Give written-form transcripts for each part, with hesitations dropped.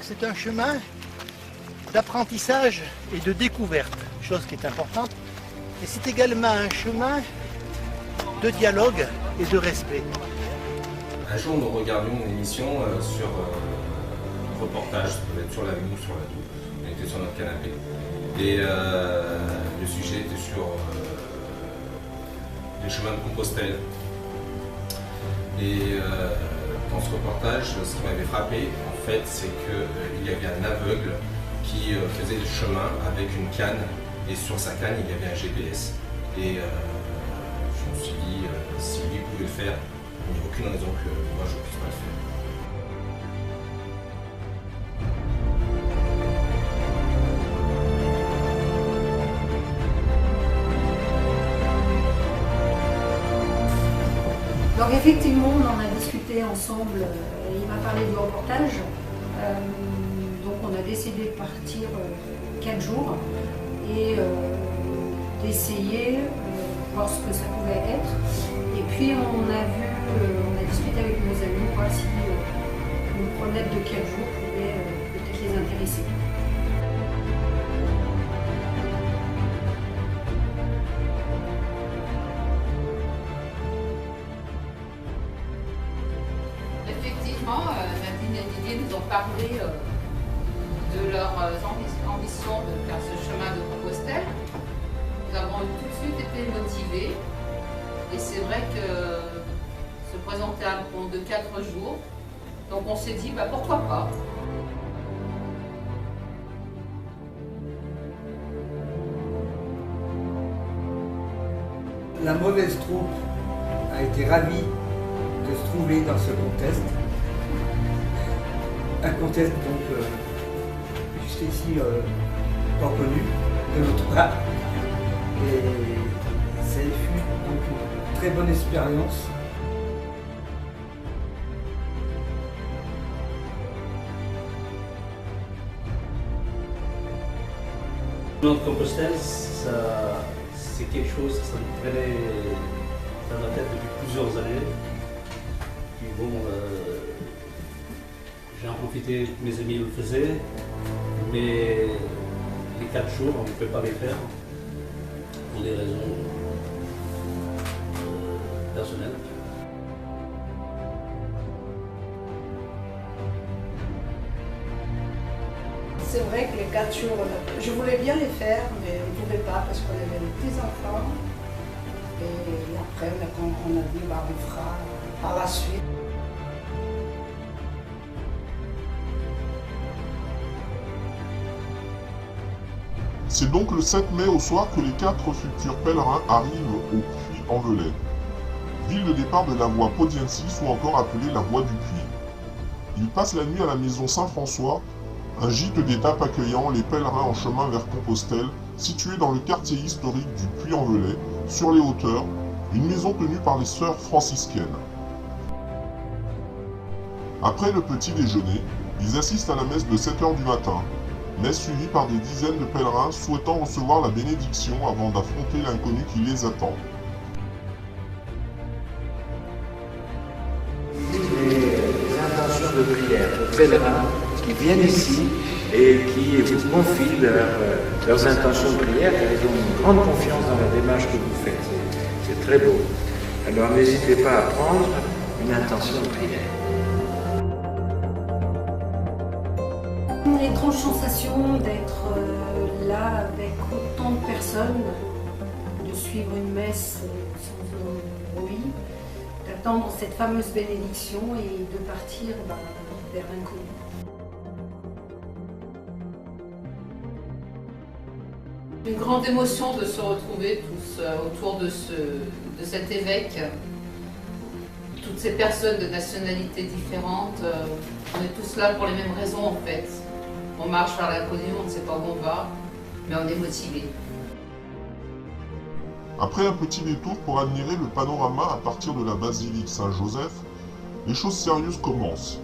c'est un chemin d'apprentissage et de découverte, chose qui est importante. Et c'est également un chemin de dialogue et de respect. Un jour, nous regardions une émission sur un reportage, ça devait être sur la Lune ou sur la Doue. On était sur notre canapé. Et le sujet était sur les chemins de Compostelle. Et dans ce reportage, ce qui m'avait frappé, en fait, c'est qu'il y avait un aveugle qui faisait le chemin avec une canne. Et sur sa canne, il y avait un GPS. Et je me suis dit, si lui pouvait le faire, il n'y a aucune raison que moi je ne puisse pas le faire. Donc effectivement, on en a discuté ensemble, il m'a parlé du reportage. Donc on a décidé de partir 4 jours et d'essayer, voir ce que ça pouvait être. Et puis on a discuté avec nos amis, voir si une promenade de 4 jours pouvait peut-être les intéresser. Effectivement, Nadine et Didier nous ont parlé de leurs ambitions de faire ce chemin de Compostelle. Nous avons tout de suite été motivés et c'est vrai que se présenter un pont de 4 jours, donc on s'est dit pourquoi pas. La mauvaise troupe a été ravie de se trouver dans ce contest. Un contest donc jusqu'ici pas connu de notre part. Et ça fut donc une très bonne expérience. Notre Compostelle, c'est quelque chose que ça me traînait dans la tête depuis plusieurs années. Puis bon, j'ai en profité, mes amis le faisaient, mais les 4 jours, on ne peut pas les faire pour des raisons personnelles. C'est vrai que les 4 jours, je voulais bien les faire, mais on ne pouvait pas parce qu'on avait les petits-enfants. Et après, on a dit, on fera par la suite. C'est donc le 7 mai au soir que les 4 futurs pèlerins arrivent au Puy-en-Velay, ville de départ de la voie Podiensis ou encore appelée la voie du Puy. Ils passent la nuit à la maison Saint-François, un gîte d'étape accueillant les pèlerins en chemin vers Compostelle, situé dans le quartier historique du Puy-en-Velay, sur les hauteurs, une maison tenue par les sœurs franciscaines. Après le petit déjeuner, ils assistent à la messe de 7 h du matin, messe suivie par des dizaines de pèlerins souhaitant recevoir la bénédiction avant d'affronter l'inconnu qui les attend. Les intentions de prière aux pèlerins qui viennent ici et qui vous confient leurs intentions de prière, car ils ont une grande confiance dans la démarche que vous faites. C'est très beau. Alors n'hésitez pas à prendre une intention de prière. Une étrange sensation d'être là avec autant de personnes, de suivre une messe sans bruit, d'attendre cette fameuse bénédiction et de partir vers l'inconnu. Une grande émotion de se retrouver tous autour de cet évêque. Toutes ces personnes de nationalités différentes, on est tous là pour les mêmes raisons en fait. On marche vers l'inconnu, on ne sait pas où on va, mais on est motivé. Après un petit détour pour admirer le panorama à partir de la basilique Saint-Joseph, les choses sérieuses commencent.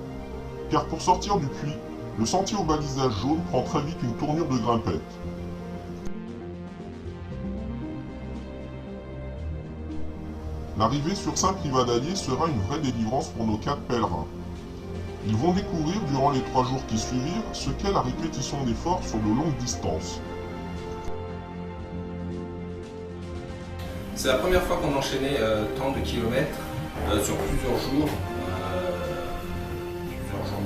Car pour sortir du puits, le sentier au balisage jaune prend très vite une tournure de grimpette. L'arrivée sur Saint-Privat d'Allier sera une vraie délivrance pour nos 4 pèlerins. Ils vont découvrir durant les 3 jours qui suivirent ce qu'est la répétition d'efforts sur de longues distances. C'est la première fois qu'on enchaînait tant de kilomètres sur plusieurs jours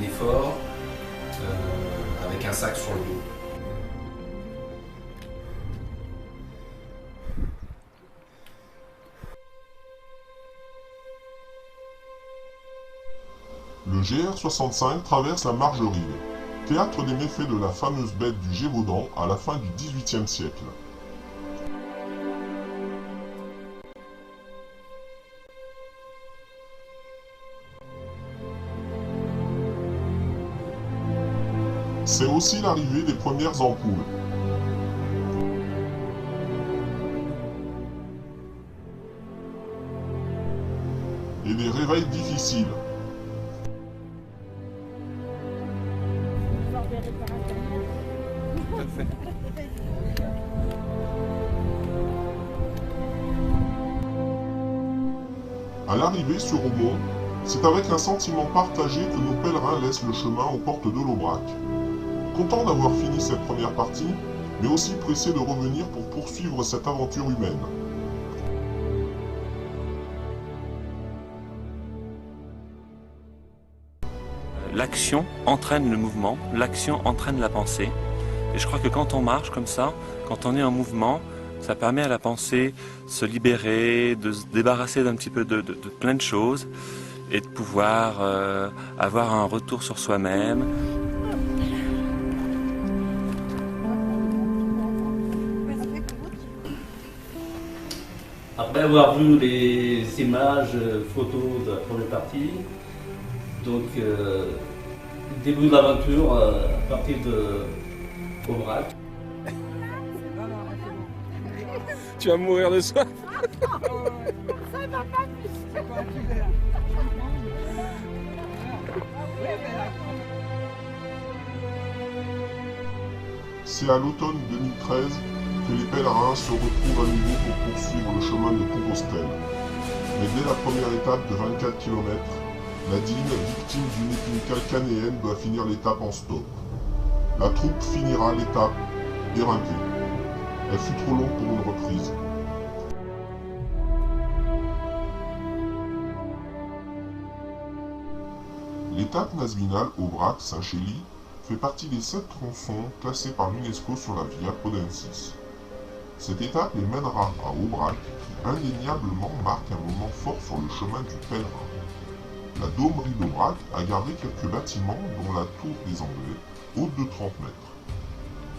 d'efforts avec un sac sur le dos. Le GR65 traverse la Margeride, théâtre des méfaits de la fameuse bête du Gévaudan à la fin du XVIIIe siècle. C'est aussi l'arrivée des premières ampoules. Et des réveils difficiles. À l'arrivée sur Aumont, c'est avec un sentiment partagé que nos pèlerins laissent le chemin aux portes de l'Aubrac. Content d'avoir fini cette première partie, mais aussi pressé de revenir pour poursuivre cette aventure humaine. L'action entraîne le mouvement, l'action entraîne la pensée. Et je crois que quand on marche comme ça, quand on est en mouvement, ça permet à la pensée de se libérer, de se débarrasser d'un petit peu de plein de choses et de pouvoir avoir un retour sur soi-même. Après avoir vu les images, photos de la première partie, donc début de l'aventure à partir de Aubrac. Tu vas mourir de soif. C'est à l'automne 2013 que les pèlerins se retrouvent à nouveau pour poursuivre le chemin de Compostelle. Mais dès la première étape de 24 km, Nadine, victime d'une épine calcanéenne, doit finir l'étape en stop. La troupe finira l'étape éreinquée. Elle fut trop longue pour une reprise. L'étape nazminale Aubrac-Saint-Chély fait partie des 7 tronçons classés par l'UNESCO sur la Via Podensis. Cette étape les mènera à Aubrac, qui indéniablement marque un moment fort sur le chemin du pèlerin. La domerie d'Aubrac a gardé quelques bâtiments, dont la tour des Anglais, haute de 30 mètres.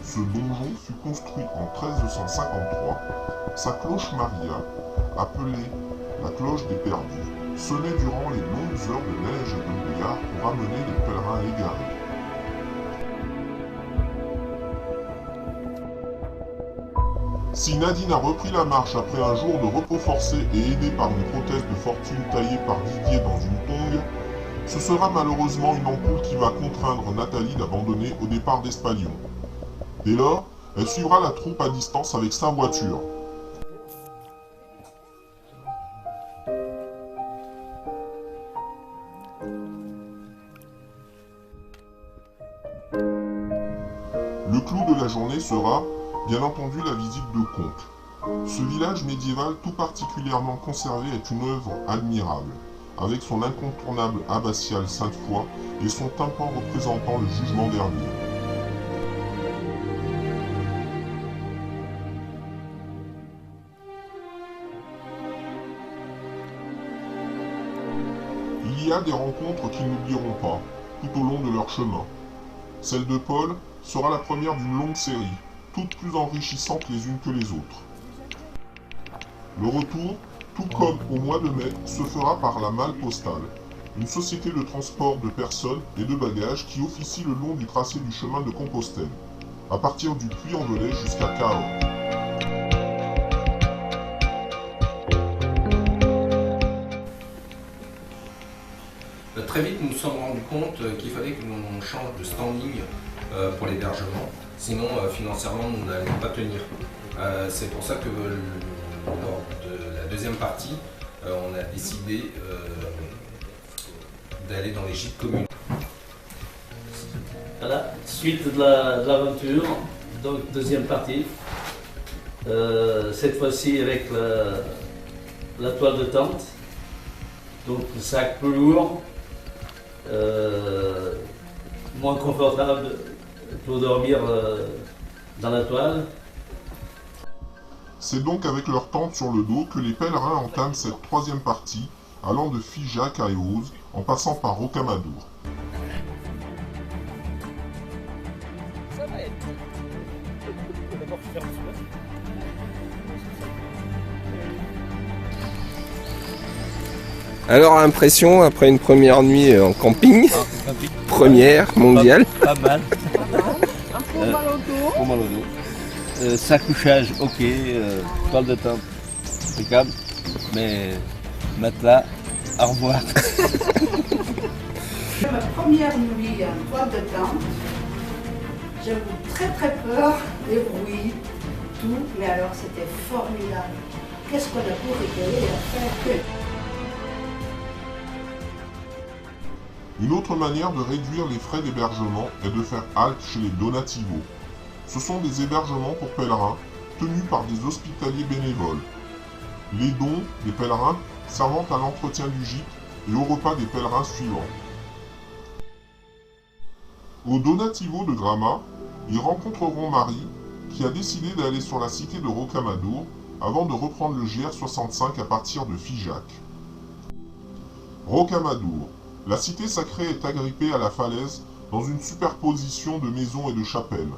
Ce donjon fut construit en 1353. Sa cloche Maria, appelée la cloche des perdus, sonnait durant les longues heures de neige et de brouillard pour amener les pèlerins égarés. Si Nadine a repris la marche après un jour de repos forcé et aidée par une prothèse de fortune taillée par Didier dans une tongue, ce sera malheureusement une ampoule qui va contraindre Nathalie d'abandonner au départ d'Espalion. Dès lors, elle suivra la troupe à distance avec sa voiture. Le clou de la journée sera, bien entendu, la visite de Conques. Ce village médiéval tout particulièrement conservé est une œuvre admirable, avec son incontournable abbatiale Sainte-Foy et son tympan représentant le jugement dernier. Il y a des rencontres qu'ils n'oublieront pas, tout au long de leur chemin. Celle de Paul sera la première d'une longue série, toutes plus enrichissantes les unes que les autres. Le retour, tout comme au mois de mai, se fera par la Malle Postale, une société de transport de personnes et de bagages qui officie le long du tracé du chemin de Compostelle, à partir du Puy-en-Velay jusqu'à Cahors. Très vite, nous nous sommes rendus compte qu'il fallait que l'on change de standing pour l'hébergement, sinon financièrement nous n'allions pas tenir. C'est pour ça que lors de la deuxième partie, on a décidé d'aller dans les gîtes communes. Suite de l'aventure, donc deuxième partie. Cette fois-ci avec la toile de tente, donc le sac plus lourd, moins confortable pour dormir dans la toile. C'est donc avec leur tente sur le dos que les pèlerins entament cette troisième partie, allant de Figeac à Eauze, en passant par Rocamadour. Alors, impression après une première nuit en camping, première mondiale. Pas mal. Un peu mal au dos. Mal au dos. Sac couchage, ok. Toile de tente, impeccable. Mais matelas, au revoir. Ma première nuit en toile de tente, j'avais très peur des bruits, tout, mais alors c'était formidable. Qu'est-ce qu'on a pu rigoler à faire? Une autre manière de réduire les frais d'hébergement est de faire halte chez les donativos. Ce sont des hébergements pour pèlerins tenus par des hospitaliers bénévoles. Les dons des pèlerins servant à l'entretien du gîte et au repas des pèlerins suivants. Au donativo de Grama, ils rencontreront Marie, qui a décidé d'aller sur la cité de Rocamadour avant de reprendre le GR65 à partir de Figeac. Rocamadour. La cité sacrée est agrippée à la falaise dans une superposition de maisons et de chapelles.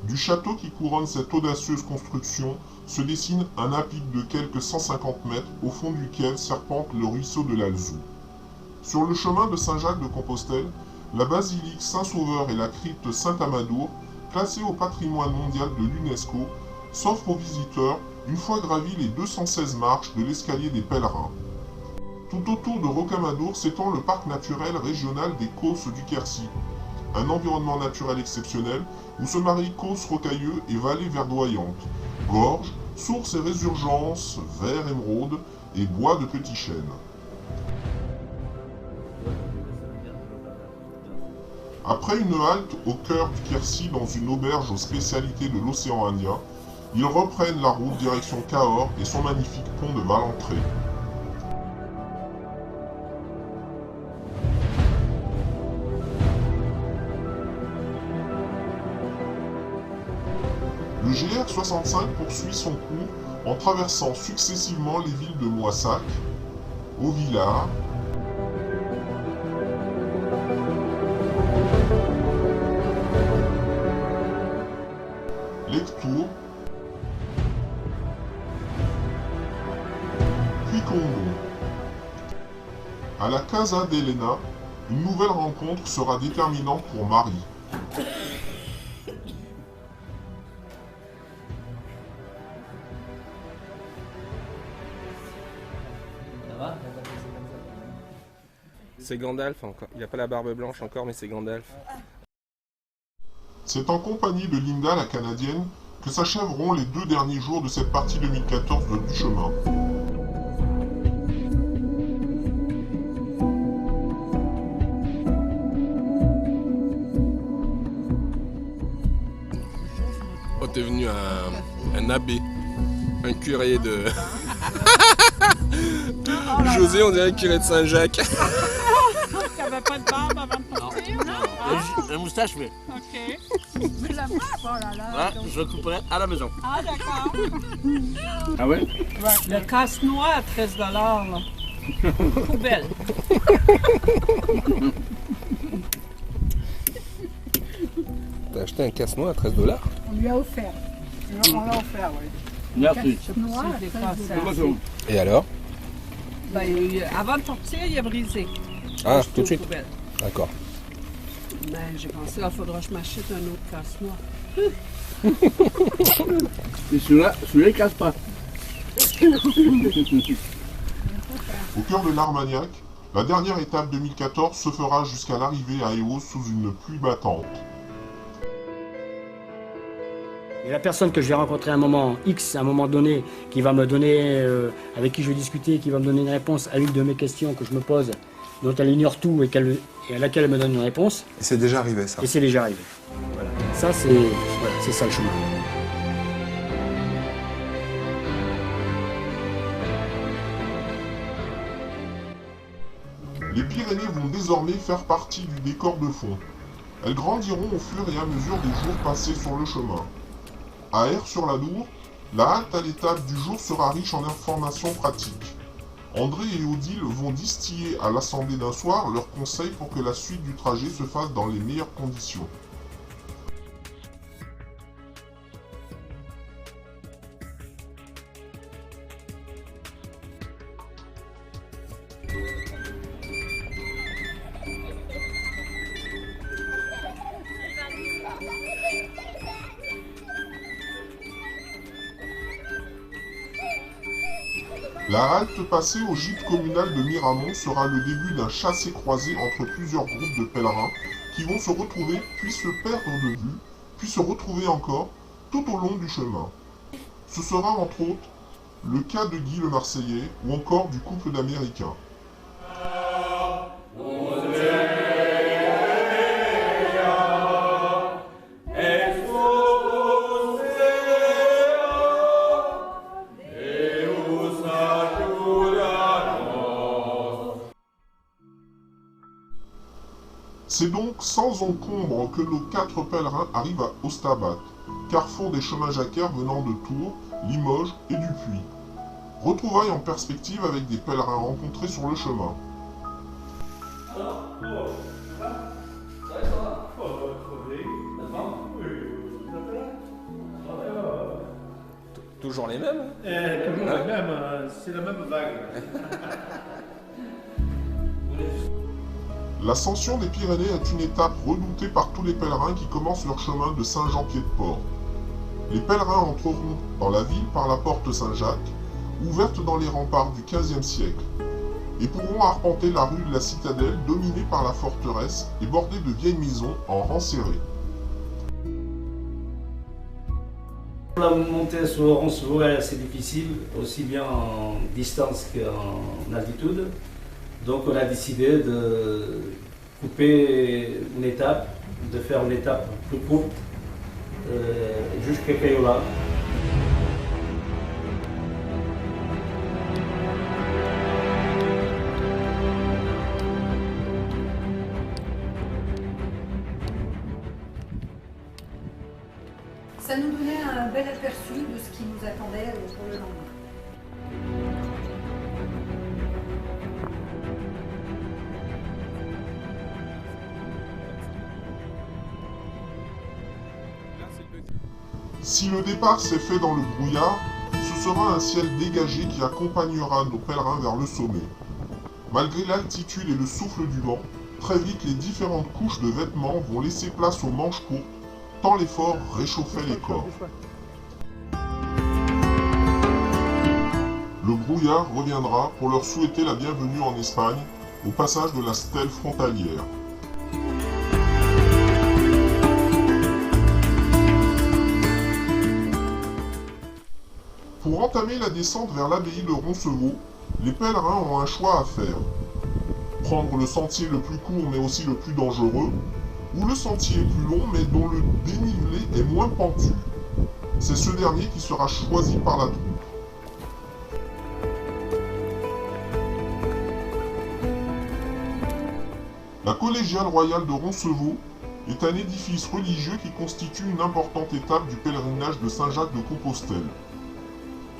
Du château qui couronne cette audacieuse construction se dessine un apic de quelques 150 mètres au fond duquel serpente le ruisseau de l'Alzou. Sur le chemin de Saint-Jacques-de-Compostelle, la basilique Saint-Sauveur et la crypte Saint-Amadour, classées au patrimoine mondial de l'UNESCO, s'offrent aux visiteurs une fois gravis les 216 marches de l'escalier des pèlerins. Tout autour de Rocamadour s'étend le parc naturel régional des Causses du Quercy, un environnement naturel exceptionnel où se marient causses rocailleux et vallées verdoyantes, gorges, sources et résurgences, verts émeraudes et bois de petits chênes. Après une halte au cœur du Quercy dans une auberge aux spécialités de l'océan Indien, ils reprennent la route direction Cahors et son magnifique pont de Valentré. Le GR65 poursuit son cours en traversant successivement les villes de Moissac, Auvillard, Lectoure, puis Condom. À la Casa d'Elena, une nouvelle rencontre sera déterminante pour Marie. C'est Gandalf encore. Il n'a pas la barbe blanche encore, mais c'est Gandalf. C'est en compagnie de Linda, la Canadienne, que s'achèveront les 2 derniers jours de cette partie 2014 du chemin. Oh, t'es venu un abbé, un curé de... José, on dirait le curé de Saint-Jacques. T'avais pas de barbe avant de partir, non? La moustache, mais. Ok. Mais la barbe, oh là là. Ouais, je couperai à la maison. Ah, d'accord. Ah ouais? Ouais. Le casse-noix à 13 $, là. Poubelle. T'as acheté un casse-noix à 13 $? On lui a offert. On l'a offert, oui. Merci. Casse-noix à 13 $. Et alors? Ben, avant de partir, il a brisé. Ah, tout de suite? D'accord. Ben, j'ai pensé, il faudra que je m'achète un autre casse-noix. Et celui-là, il ne casse pas. Au cœur de l'Armagnac, la dernière étape 2014 se fera jusqu'à l'arrivée à Eauze sous une pluie battante. Et la personne que je vais rencontrer à un moment X, à un moment donné, qui va me donner, avec qui je vais discuter, qui va me donner une réponse à une de mes questions que je me pose, dont elle ignore tout et à laquelle elle me donne une réponse. Et c'est déjà arrivé ça. Et c'est déjà arrivé. Voilà. Ça, c'est voilà, ça le chemin. Les Pyrénées vont désormais faire partie du décor de fond. Elles grandiront au fur et à mesure des jours passés sur le chemin. À Aire-sur-la-Dour, la halte à l'étape du jour sera riche en informations pratiques. André et Odile vont distiller à l'assemblée d'un soir leurs conseils pour que la suite du trajet se fasse dans les meilleures conditions. La halte passée au gîte communal de Miramont sera le début d'un chassé-croisé entre plusieurs groupes de pèlerins qui vont se retrouver, puis se perdre de vue, puis se retrouver encore, tout au long du chemin. Ce sera entre autres le cas de Guy le Marseillais ou encore du couple d'Américains. C'est donc sans encombre que nos 4 pèlerins arrivent à Ostabat, carrefour des chemins jacquaires venant de Tours, Limoges et du Puy. Retrouvailles en perspective avec des pèlerins rencontrés sur le chemin. Toujours les mêmes Toujours les mêmes, c'est la même vague. L'ascension des Pyrénées est une étape redoutée par tous les pèlerins qui commencent leur chemin de Saint-Jean-Pied-de-Port. Les pèlerins entreront dans la ville par la porte Saint-Jacques, ouverte dans les remparts du XVe siècle, et pourront arpenter la rue de la Citadelle dominée par la forteresse et bordée de vieilles maisons en rang serré. La montée sur Roncevaux est assez difficile, aussi bien en distance qu'en altitude. Donc on a décidé de couper une étape, de faire une étape plus courte jusqu'à Cayola. Ça nous donnait un bel aperçu de ce qui nous attendait pour le lendemain. Si le départ s'est fait dans le brouillard, ce sera un ciel dégagé qui accompagnera nos pèlerins vers le sommet. Malgré l'altitude et le souffle du vent, très vite les différentes couches de vêtements vont laisser place aux manches courtes, tant l'effort réchauffait les corps. Le brouillard reviendra pour leur souhaiter la bienvenue en Espagne, au passage de la stèle frontalière. Pour entamer la descente vers l'abbaye de Roncevaux, les pèlerins ont un choix à faire. Prendre le sentier le plus court mais aussi le plus dangereux, ou le sentier plus long mais dont le dénivelé est moins pentu. C'est ce dernier qui sera choisi par la troupe. La collégiale royale de Roncevaux est un édifice religieux qui constitue une importante étape du pèlerinage de Saint-Jacques de Compostelle.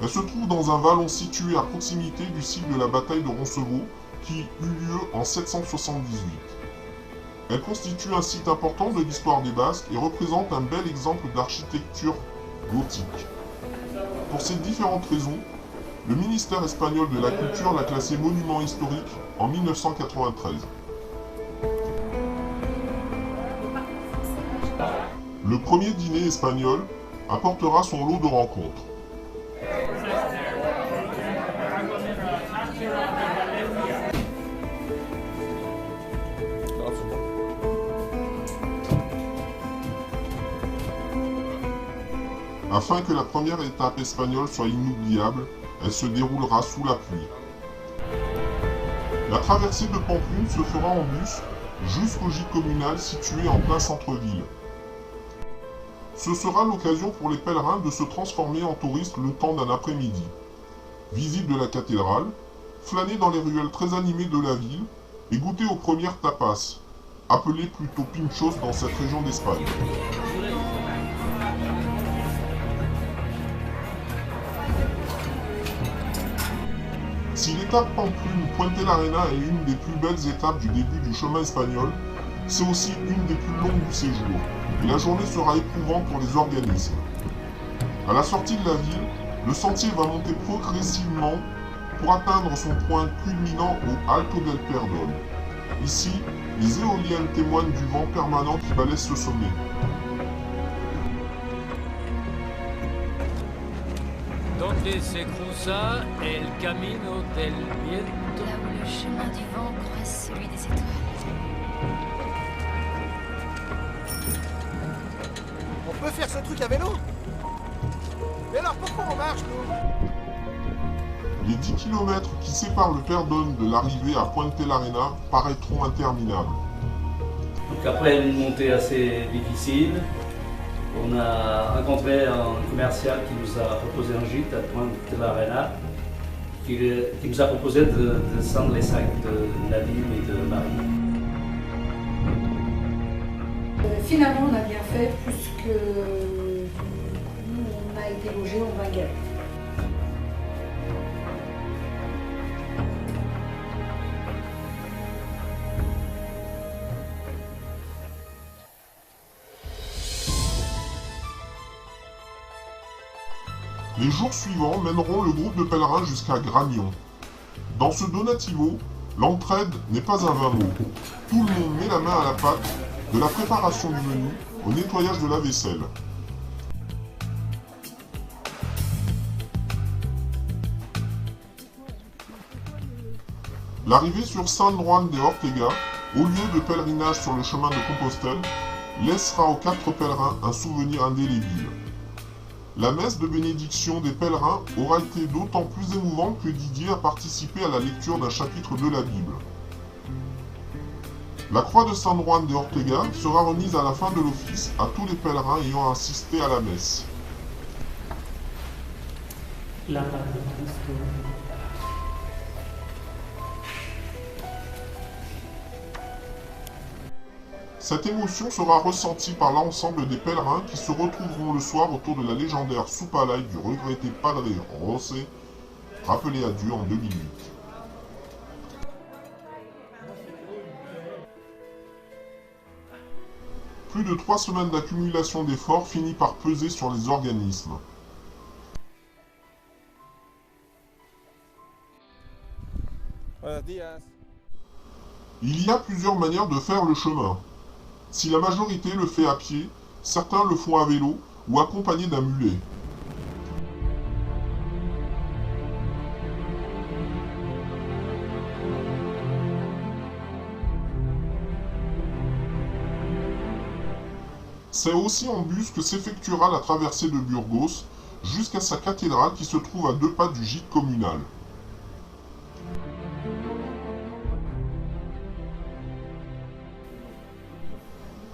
Elle se trouve dans un vallon situé à proximité du site de la bataille de Roncevaux qui eut lieu en 778. Elle constitue un site important de l'histoire des Basques et représente un bel exemple d'architecture gothique. Pour ces différentes raisons, le ministère espagnol de la Culture l'a classé monument historique en 1993. Le premier dîner espagnol apportera son lot de rencontres. Afin que la première étape espagnole soit inoubliable, elle se déroulera sous la pluie. La traversée de Pamplune se fera en bus jusqu'au gîte communal situé en plein centre-ville. Ce sera l'occasion pour les pèlerins de se transformer en touristes le temps d'un après-midi. Visite de la cathédrale, flâner dans les ruelles très animées de la ville et goûter aux premières tapas, appelées plutôt pinchos dans cette région d'Espagne. Si l'étape Pamplune-Puente-la-Reina est une des plus belles étapes du début du chemin espagnol, c'est aussi une des plus longues du séjour, et la journée sera éprouvante pour les organismes. À la sortie de la ville, le sentier va monter progressivement pour atteindre son point culminant au Alto del Perdón. Ici, les éoliennes témoignent du vent permanent qui balaie ce sommet. Donde se cruza el camino del viento. Là où le chemin du vent croise celui des étoiles. On peut faire ce truc à vélo? Mais alors pourquoi on marche, nous? Les 10 km qui séparent le Perdón de l'arrivée à Puente-la-Reina paraîtront interminables. Donc après une montée assez difficile, on a rencontré un commercial qui nous a proposé un gîte à Puente-la-Reina, qui nous a proposé de descendre les sacs de Nadine et de Marie. Finalement, on a bien fait puisque nous, on a été logés en baguette. Les jours suivants mèneront le groupe de pèlerins jusqu'à Gragnon. Dans ce donativo, l'entraide n'est pas un vain mot. Tout le monde met la main à la pâte, de la préparation du menu au nettoyage de la vaisselle. L'arrivée sur San Juan de Ortega, au lieu de pèlerinage sur le chemin de Compostelle, laissera aux 4 pèlerins un souvenir indélébile. La messe de bénédiction des pèlerins aura été d'autant plus émouvante que Didier a participé à la lecture d'un chapitre de la Bible. La croix de San Juan de Ortega sera remise à la fin de l'office à tous les pèlerins ayant assisté à la messe. Cette émotion sera ressentie par l'ensemble des pèlerins qui se retrouveront le soir autour de la légendaire soupe à l'ail du regretté Padre José, rappelé à Dieu en 2008. Plus de 3 semaines d'accumulation d'efforts finit par peser sur les organismes. Il y a plusieurs manières de faire le chemin. Si la majorité le fait à pied, certains le font à vélo ou accompagnés d'un mulet. C'est aussi en bus que s'effectuera la traversée de Burgos jusqu'à sa cathédrale qui se trouve à 2 pas du gîte communal.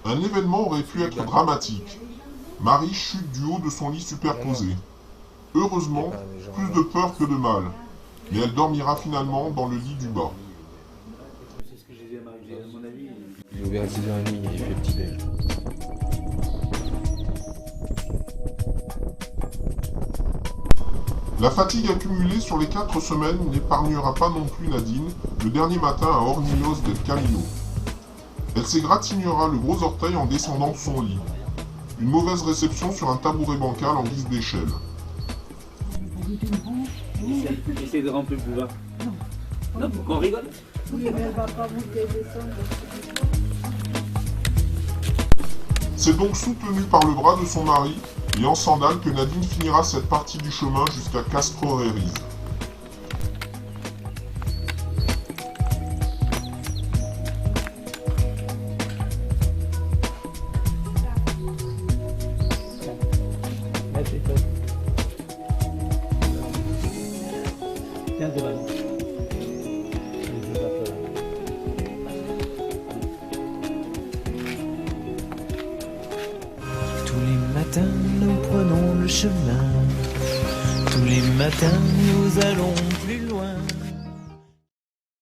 Un événement aurait pu être dramatique. Marie chute du haut de son lit superposé. Heureusement, plus de peur que de mal. Mais elle dormira finalement dans le lit du bas. C'est ce que j'ai dit à Marie, à mon avis. J'ai ouvert à 6h30, j'ai fait petit déj. La fatigue accumulée sur les 4 semaines n'épargnera pas non plus Nadine le dernier matin à Hornillos del Camino. Elle s'égratignera le gros orteil en descendant de son lit. Une mauvaise réception sur un tabouret bancal en guise d'échelle. Essaye de rentrer plus bas. Non, pour qu'on rigole. Oui, mais elle va pas monter et descendre. C'est donc soutenue par le bras de son mari et en sandales que Nadine finira cette partie du chemin jusqu'à Castro Reriz. Tous les matins, nous prenons le chemin. Tous les matins, nous allons plus loin.